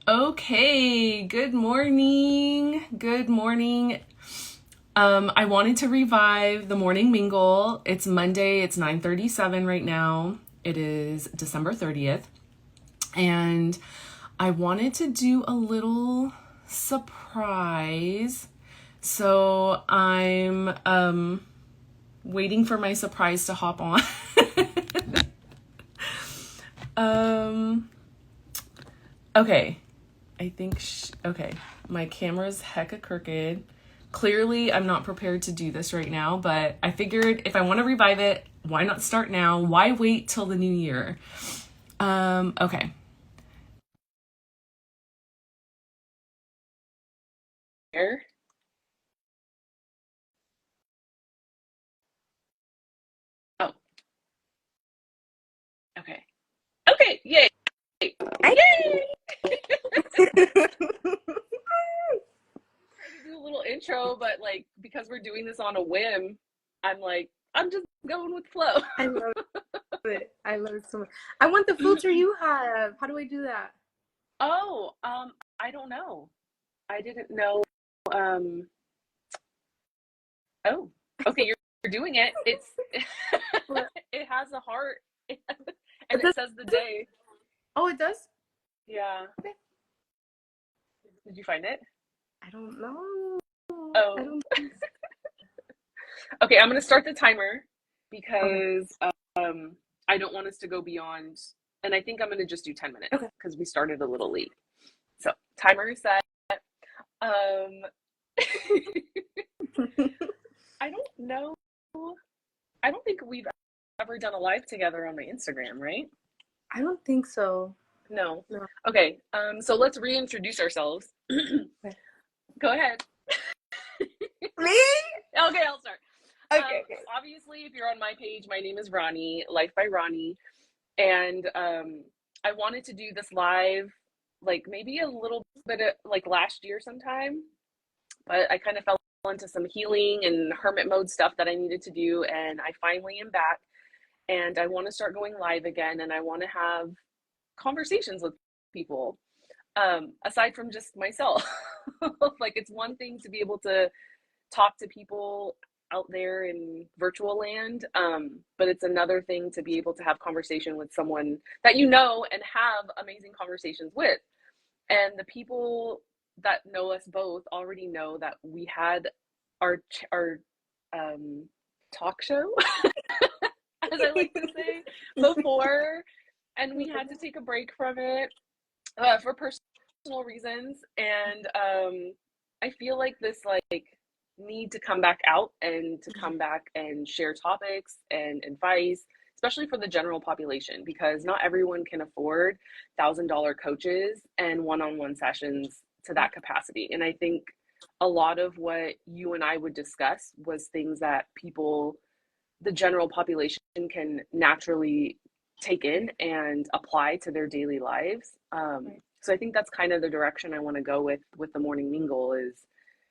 Okay, good morning. Good morning. I wanted to revive the morning mingle. It's Monday, it's 9:37 right now. It is December 30th. And I wanted to do a little surprise. So I'm waiting for my surprise to hop on. Okay. Okay. My camera's hecka crooked. Clearly, I'm not prepared to do this right now, but I figured if I want to revive it, why not start now? Why wait till the new year? Okay. Here. Oh, okay. Okay, yay. I Yay! Trying to do a little intro, but like because we're doing this on a whim, I'm just going with flow. I love it. I love it so much. I want the filter you have. How do I do that? Oh, I don't know. I didn't know. Um, oh, okay, you're doing it. It's What? it has a heart It and it does. says the day. Oh, it does. Yeah. Okay. Did you find it? I don't know. I Oh, don't. okay. I'm gonna start the timer Okay. because I don't want us to go beyond, and I think I'm gonna just do 10 minutes Okay. because we started a little late. So timer is set. Um, I don't know. I don't think we've ever done a live together on my Instagram, right? I don't think so. No. No. Okay. So let's reintroduce ourselves. Okay. Go ahead. Me? Okay, I'll start. Okay. Okay. Obviously, if you're on my page, my name is Ronnie, Life by Ronnie, and I wanted to do this live, like maybe a little bit of like last year sometime, but I kind of fell into some healing and hermit mode stuff that I needed to do, and I finally am back, and I want to start going live again, and I want to have conversations with people aside from just myself. Like it's one thing to be able to talk to people out there in virtual land, but it's another thing to be able to have conversation with someone that you know and have amazing conversations with. And the people that know us both already know that we had our um, talk show, as I like to say, before, and we had to take a break from it for personal reasons. And I feel like this like need to come back out and to come back and share topics and advice, especially for the general population, because not everyone can afford $1,000 coaches and one-on-one sessions to that capacity. And I think a lot of what you and I would discuss was things that people, the general population, can naturally take in and apply to their daily lives. So I think that's kind of the direction I want to go with the morning mingle is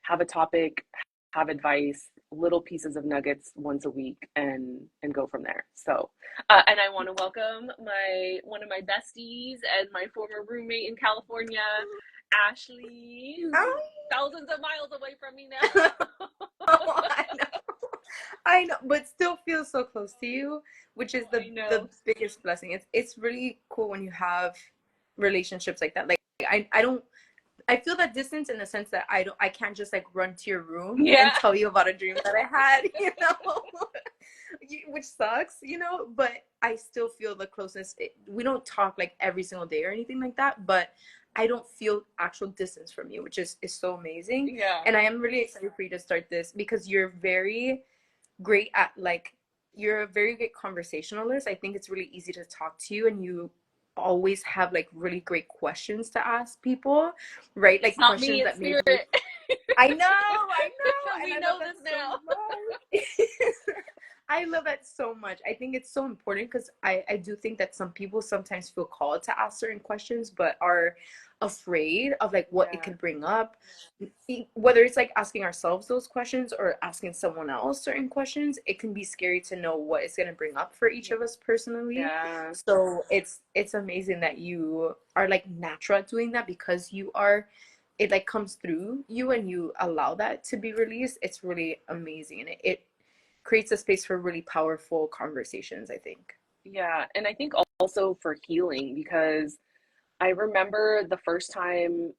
have a topic, have advice, little pieces of nuggets once a week, and go from there. So, and I want to welcome my one of my besties and my former roommate in California, Ashley, who's Oh. thousands of miles away from me Oh, now. I know. I know, but still feels so close to you, which is I the know. biggest blessing. It's really cool when you have relationships like that. Like I don't I feel that distance in the sense that I can't just like run to your room and Yeah. tell you about a dream that I had, which sucks, but I still feel the closeness. We don't talk like every single day or anything like that, but I don't feel actual distance from you, which is so amazing. Yeah. And I am really excited for you to start this because you're very great at like you're a very good conversationalist. I think it's really easy to talk to you and you always have like really great questions to ask people, right? It's Like not me, questions it's that maybe spirit. I know, We and I love know that this so now. much. I love that so much. I think it's so important because I do think that some people sometimes feel called to ask certain questions, but are afraid of like what it Yeah. could bring up. Whether it's like asking ourselves those questions or asking someone else certain questions, it can be scary to know what it's going to bring up for each of us personally. Yeah. So it's amazing that you are like natural at doing that because you are, it like comes through you and you allow that to be released. It's really amazing, and it creates a space for really powerful conversations, I think. Yeah. And I think also for healing, because I remember the first time,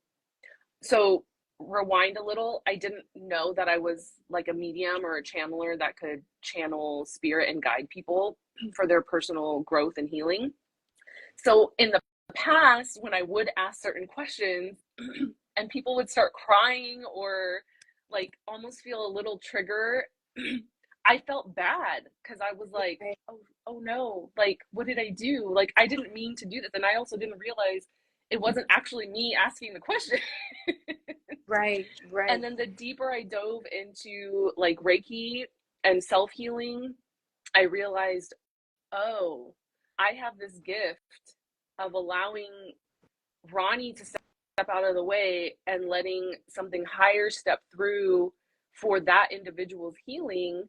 so rewind a little, I didn't know that I was like a medium or a channeler that could channel spirit and guide people for their personal growth and healing. So in the past, when I would ask certain questions and people would start crying or like almost feel a little trigger, I felt bad because I was like, Right, oh no, like what did I do? Like I didn't mean to do this. And I also didn't realize it wasn't actually me asking the question. right, And right. then the deeper I dove into like Reiki and self healing, I realized, oh, I have this gift of allowing Ronnie to step out of the way and letting something higher step through for that individual's healing.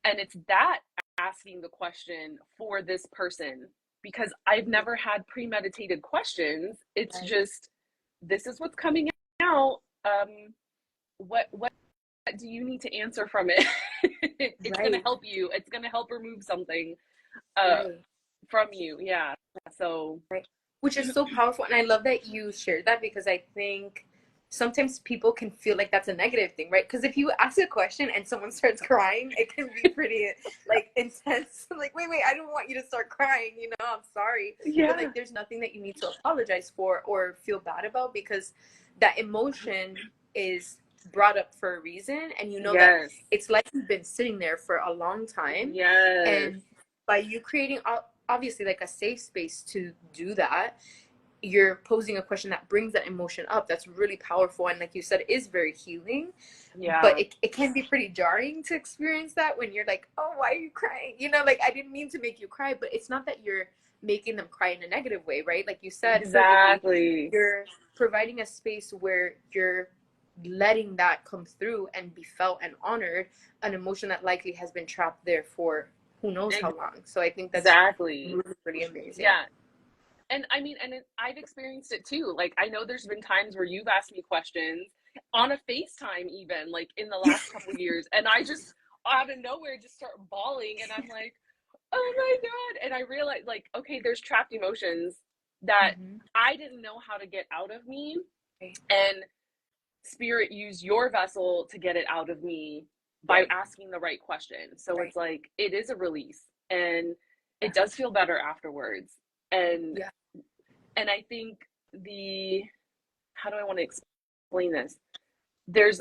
And it's that asking the question for this person, because I've never had premeditated questions. It's Right, just, this is what's coming out. What do you need to answer from it? It's going to right, help you. It's going to help remove something uh, right, from you. Yeah. So, right. Which is so powerful. And I love that you shared that because I think sometimes people can feel like that's a negative thing, right? Because if you ask a question and someone starts crying, it can be pretty like intense. Like, wait, I don't want you to start crying, I'm sorry. But yeah. like there's nothing that you need to apologize for or feel bad about because that emotion is brought up for a reason, and you know that Yes. it's likely been sitting there for a long time. Yes. And by you creating obviously like a safe space to do that, you're posing a question that brings that emotion up. That's really powerful, and like you said, is very healing. But Yeah. it can be pretty jarring to experience that when you're like, oh, why are you crying, like I didn't mean to make you cry. But it's not that you're making them cry in a negative way, right? Like you said perfectly, Exactly. you're providing a space where you're letting that come through and be felt and honored, an emotion that likely has been trapped there for who knows how long. So I think that's Exactly. really, really amazing. Yeah. And I mean, and I've experienced it too. Like, I know there's been times where you've asked me questions on a FaceTime, even like in the last couple of years, and I just out of nowhere just start bawling, and I'm like, oh my God. And I realize, like, okay, there's trapped emotions that Mm-hmm. I didn't know how to get out of me. Right, And spirit used your vessel to get it out of me by right, asking the right question. So right. it's like it is a release, and Yeah, it does feel better afterwards. And yeah, and I think the how do I want to explain this? There's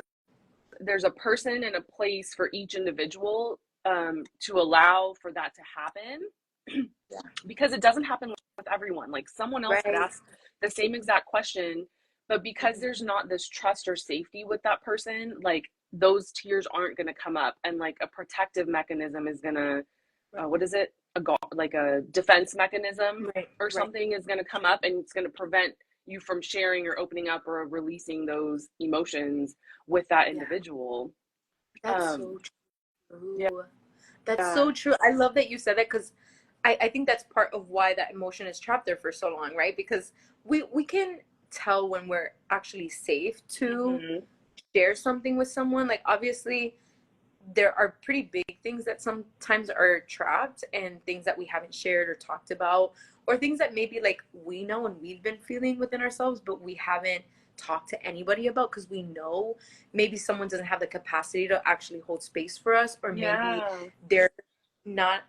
there's a person and a place for each individual to allow for that to happen, yeah. because it doesn't happen with everyone. Like someone else could Right. ask the same exact question, but because Mm-hmm. there's not this trust or safety with that person, like those tears aren't going to come up, and like a protective mechanism is going to Right, what is it? Like a defense mechanism right, or right. something is going to come up, and it's going to prevent you from sharing or opening up or releasing those emotions with that Yeah, individual. that's Um, so yeah, true. That's so true. I love that you said that because I think that's part of why that emotion is trapped there for so long, right? Because we can tell when we're actually safe to mm-hmm. share something with someone. Like obviously there are pretty big things that sometimes are trapped and things that we haven't shared or talked about, or things that maybe like we know and we've been feeling within ourselves but we haven't talked to anybody about because we know maybe someone doesn't have the capacity to actually hold space for us, or maybe Yeah, they're not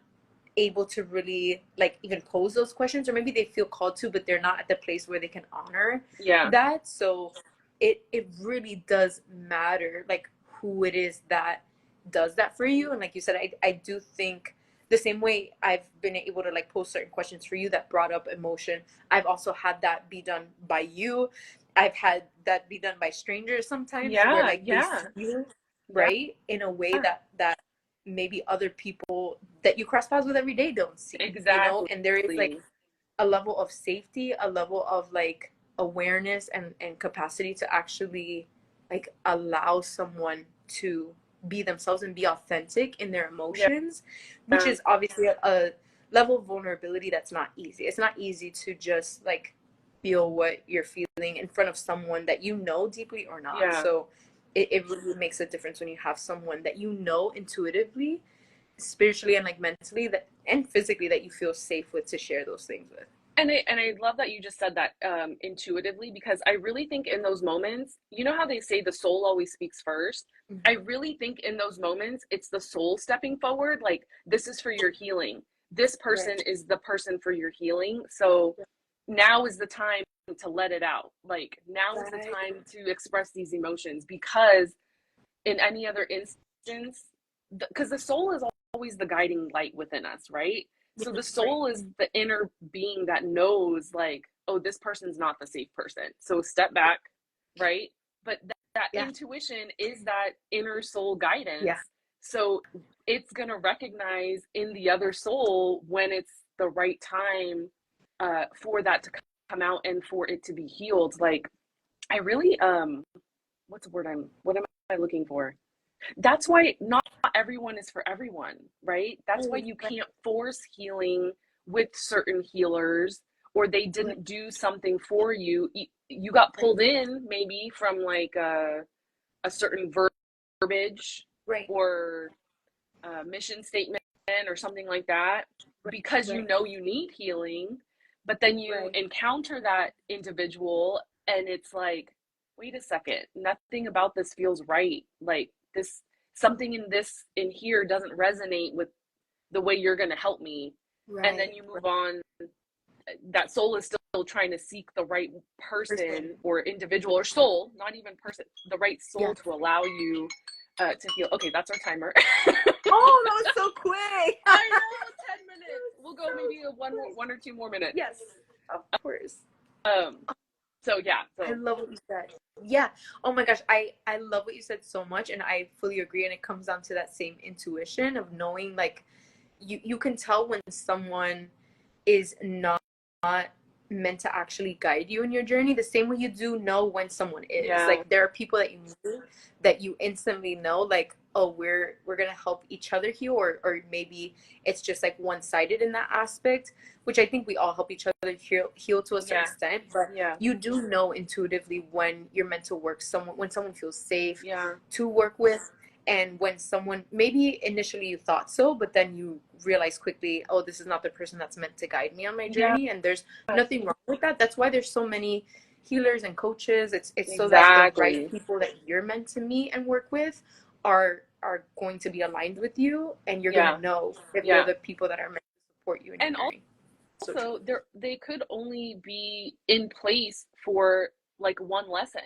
able to really like even pose those questions, or maybe they feel called to but they're not at the place where they can honor yeah, that. So it really does matter like who it is that does that for you. And like you said, I do think the same way I've been able to like pose certain questions for you that brought up emotion, I've also had that be done by you. I've had that be done by strangers sometimes where yeah, like they see yeah, you yeah, right in a way that maybe other people that you cross paths with every day don't see, you know, Exactly. and there is like a level of safety, a level of like awareness and capacity to actually like allow someone to be themselves and be authentic in their Yeah. emotions, which is obviously a level of vulnerability that's not easy. It's not easy to just like feel what you're feeling in front of someone that you know deeply or not. Yeah. So it really makes a difference when you have someone that you know intuitively, spiritually and like mentally that and physically that you feel safe with to share those things with. And I love that you just said that intuitively, because I really think in those moments, you know how they say the soul always speaks first? I Mm-hmm. really think in those moments, it's the soul stepping forward. Like, this is for your healing. This person Right. is the person for your healing. So now is the time to let it out. Like, now is the Right. time to express these emotions, because in any other instance, because the soul is always the guiding light within us, right? So the Right. soul is the inner being that knows, like, oh, this person's not the safe person, so step back, right? But that Yeah. intuition is that inner soul Yeah. guidance. So it's going to recognize in the other soul when it's the right time for that to come out and for it to be healed. Like, I really what's the word what am I looking for? That's why not everyone is for everyone, right? That's why Right. you Right. can't force healing with certain healers, or they Right. didn't do something for you. You got pulled in maybe from like a certain verbiage Right. or a mission statement or something like that, Right. because you Right. know you need healing, but then you Right. encounter that individual and it's like, wait a second, nothing about this feels right. Like, this, something in this in here doesn't resonate with the way you're going to help me. And then Right. you move on. That soul is still trying to seek the right Person. person or individual or soul, not even person, the right Yeah. soul to allow you to heal. Okay, that's our timer. Oh, that was so quick. I know, 10 minutes. We'll go So maybe one or two more minutes. yes, of course. Um, so yeah, I so love what you said. Yeah. Oh my gosh, I love what you said so much, and I fully agree. And it comes down to that same intuition of knowing, like, you can tell when someone is not meant to actually guide you in your journey, the same way you do know when someone is. yeah, Like, there are people that you meet that you instantly know, like, oh, we're gonna help each other heal, or maybe it's just like one-sided in that aspect, which I think we all help each other heal to a certain yeah, extent, but yeah, you do know intuitively when you're meant to work someone, when someone feels safe yeah, to work with, and when someone, maybe initially you thought so, but then you realize quickly, oh, this is not the person that's meant to guide me on my yeah, journey. And there's nothing wrong with that. That's why there's so many healers and coaches. It's so that the right exactly. people that you're meant to meet and work with are going to be aligned with you, and you're gonna Yeah, know if they're yeah. the people that are meant to support you in your And journey. So true. also, they could only be in place for like one lesson,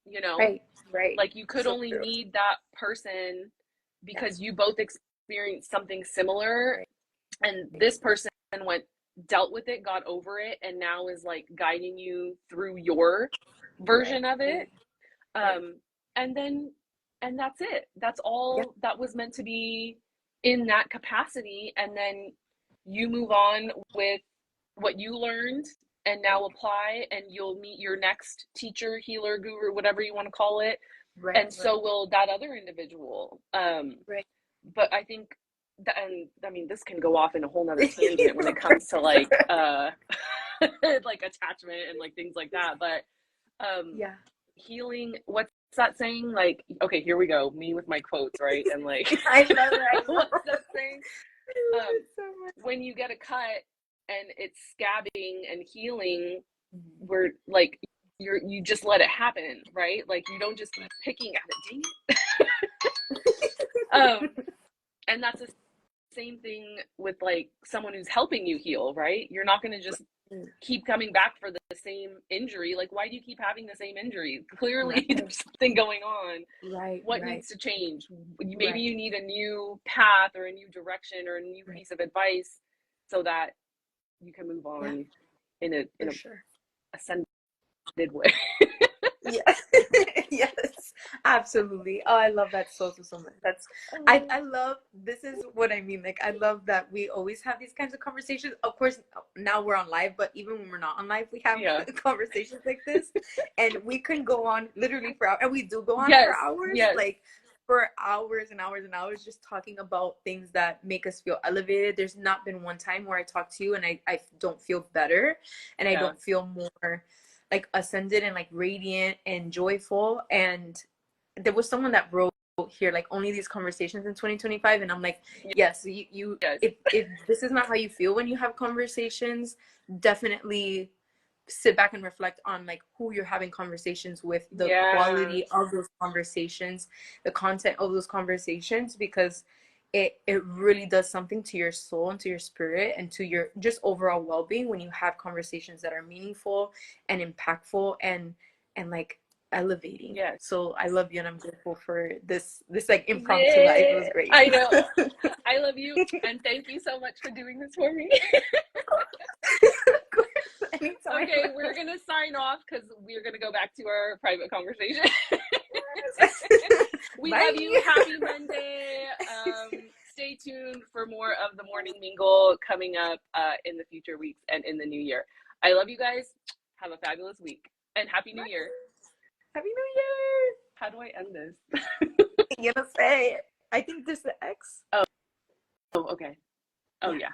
you know? Right. Right. Like, you could So only true. need that person Yeah. because you both experienced something similar, Right. and this person went, dealt with it, got over it, and now is like guiding you through your Right. version of it. Right. um and then, and that's it, that's Yeah. all that was meant to be in that capacity. And then you move on with what you learned and now Right. apply, and you'll meet your next teacher, healer, guru, whatever you want to call it, Right. and Right. so will that other individual. Right. But I think that, and I mean, this can go off in a whole nother tangent when it comes to like like attachment and like things like that. But Yeah. healing, what's that saying? Like, okay, here we go, me with my quotes, right? And like, I love it. I love what's it. that saying? I love um it so much. when you get a cut and it's scabbing and healing, Mhm. where like you just let it happen, right? Like, you don't just keep picking at it. Dang it. And that's the same thing with like someone who's helping you heal, right? You're not going to just keep coming back for the same injury. Like, why do you keep having the same injury? Clearly Right. there's something going on. Right. What Right. needs to change? Maybe Right. you need a new path or a new direction or a new Right. piece of advice so that you can move Yeah, on in a for sure. ascended way. Yes. Yes. Absolutely. Oh, I love that so much. That's I Oh, love this is what I mean. Like I love that we always have these kinds of conversations. Of course, now we're on live, but even when we're not on live, we have yeah. conversations like this. And we can go on literally for hours, and we do go on for Yes, hours, yes, like for hours and hours and hours just talking about things that make us feel elevated. There's not been one time where I talk to you and I don't feel better and I yeah, don't feel more like ascended and like radiant and joyful. And there was someone that wrote here like only these conversations in 2025, and I'm like, yes, you yes, if this is not how you feel when you have conversations, definitely sit back and reflect on like who you're having conversations with, the yeah, quality of those conversations, the content of those conversations, because it really does something to your soul and to your spirit and to your just overall well-being when you have conversations that are meaningful and impactful and like elevating. yes. So I love you and I'm grateful for this like impromptu life. It Yeah, was great. I know. I love you, and thank you so much for doing this for me. Anytime. Okay, we're gonna sign off because we're gonna go back to our private conversation. We love you. Bye. Happy Monday. Stay tuned for more of the Morning Mingle coming up in the future weeks and in the new year. I love you guys. Have a fabulous week and Happy New Bye. Year. Happy New Year. How do I end this? You know, say it. I think there's the X. Oh, okay. Oh, Yeah. yeah.